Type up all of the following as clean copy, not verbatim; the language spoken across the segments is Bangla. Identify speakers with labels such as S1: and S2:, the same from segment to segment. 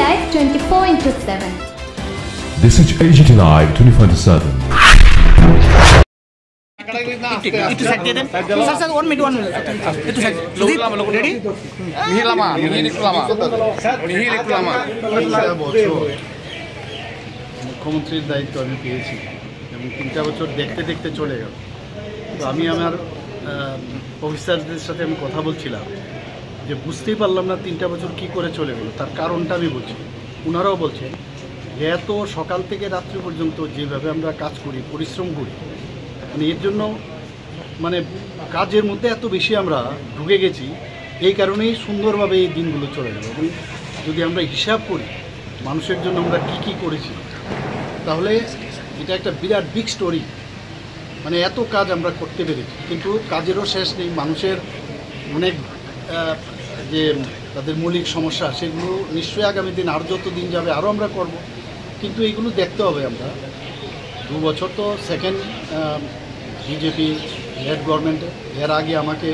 S1: Live 24/7.
S2: This is AGT Live 24/7.
S3: itu set dia dan sir 1 minute itu set ready
S4: nihil lama মুখ্যমন্ত্রীর দায়িত্ব আমি পেয়েছি এবং 3টা বছর দেখতে দেখতে চলে গেল। তো আমি আমার অফিসারদের সাথে আমি কথা বলছিলাম যে বুঝতেই পারলাম না 3টা বছর কি করে চলে গেল। তার কারণটা আমি বলছি, ওনারাও বলছেন যে এত সকাল থেকে রাত্রি পর্যন্ত যেভাবে আমরা কাজ করি, পরিশ্রম করি, মানে এর জন্য মানে কাজের মধ্যে এত বেশি আমরা ঢুকে গেছি, এই কারণেই সুন্দরভাবে এই দিনগুলো চলে গেল। এবং যদি আমরা হিসাব করি মানুষের জন্য আমরা কি করেছি, তাহলে এটা একটা বিরাট বিগ স্টোরি। মানে এত কাজ আমরা করতে পেরেছি, কিন্তু কাজেরও শেষ নেই। মানুষের অনেক যে তাদের মৌলিক সমস্যা, সেগুলো নিশ্চয়ই আগামী দিন আর যত দিন যাবে আরও আমরা করব, কিন্তু এইগুলো দেখতে হবে। আমরা 2 বছর তো সেকেন্ড বিজেপি লেড গভর্নমেন্টে, এর আগে আমাকে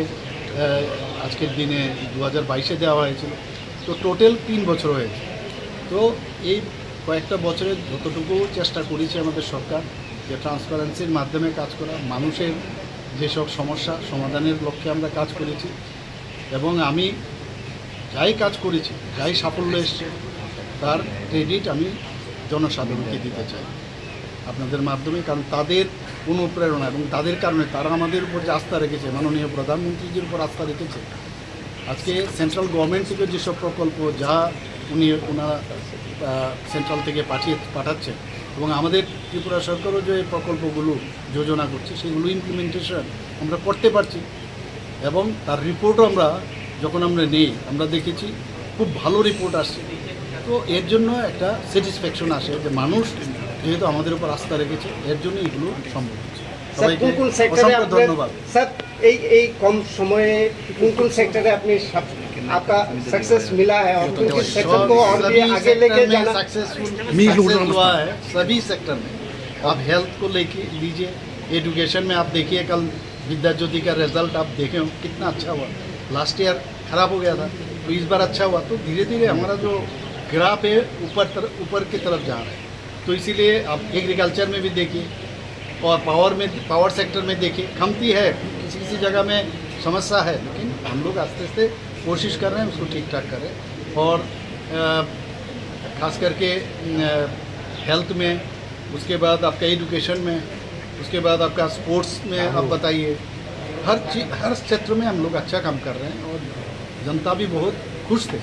S4: আজকের দিনে 2022-এ দেওয়া হয়েছিল। তো টোটাল 3 বছর হয়েছে। তো এই কয়েকটা বছরে যতটুকু চেষ্টা করেছে আমাদের সরকার যে ট্রান্সপারেন্সির মাধ্যমে কাজ করা, মানুষের যেসব সমস্যা সমাধানের লক্ষ্যে আমরা কাজ করেছি। এবং আমি যাই কাজ করেছি, যাই সাফল্য এসছে, তার ক্রেডিট আমি জনসাধারণকে দিতে চাই আপনাদের মাধ্যমে। কারণ তাদের অনুপ্রেরণা এবং তাদের কারণে তারা আমাদের উপর যে আস্থা রেখেছে, মাননীয় প্রধানমন্ত্রীজির উপর আস্থা রেখেছে। আজকে সেন্ট্রাল গভর্নমেন্ট থেকে যেসব প্রকল্প যা ওনারা সেন্ট্রাল থেকে পাঠাচ্ছে, এবং আমাদের ত্রিপুরা সরকারও যে প্রকল্পগুলো যোজনা করছে, সেগুলো ইমপ্লিমেন্টেশন আমরা করতে পারছি। এবং তার রিপোর্টও আমরা যখন আমরা নেই, আমরা দেখেছি খুব ভালো রিপোর্ট আসছে। তো এর জন্য একটা স্যাটিসফ্যাকশন আসে যে মানুষ যেহেতু আমাদের উপর আস্থা রেখেছে, এর জন্য এগুলো সম্ভব হচ্ছে। সবাইকে অসংখ্য ধন্যবাদ।
S5: স্যার, এই কম সময়ে কোন सेक्टर में अपनी आपका सक्सेस मिला है और किस सेक्टर को और भी आगे लेके जाना
S4: सक्सेसफुल हुआ है सभी सेक्टर में। आप हेल्थ को लेके लीजिए, एजुकेशन में आप देखिए, कल विद्या ज्योति का रिजल्ट आप देखे हो कितना अच्छा हुआ। लास्ट ईयर खराब हो गया था, तो इस बार अच्छा हुआ। तो धीरे धीरे हमारा जो ग्राफ है ऊपर की तरफ जा रहा है। तो इसीलिए आप एग्रीकल्चर में भी देखिए और पावर सेक्टर में देखिए, कमती है, किसी जगह में समस्या है, लेकिन हम लोग आस्ते आस्ते कोशिश कर रहे हैं उसको ठीक ठाक करें। और ख़ास करके हेल्थ में, उसके बाद आपका एजुकेशन में, उसके बाद आपका स्पोर्ट्स में आप बताइए, हर क्षेत्र में हम लोग अच्छा काम कर रहे हैं और जनता भी बहुत खुश थे।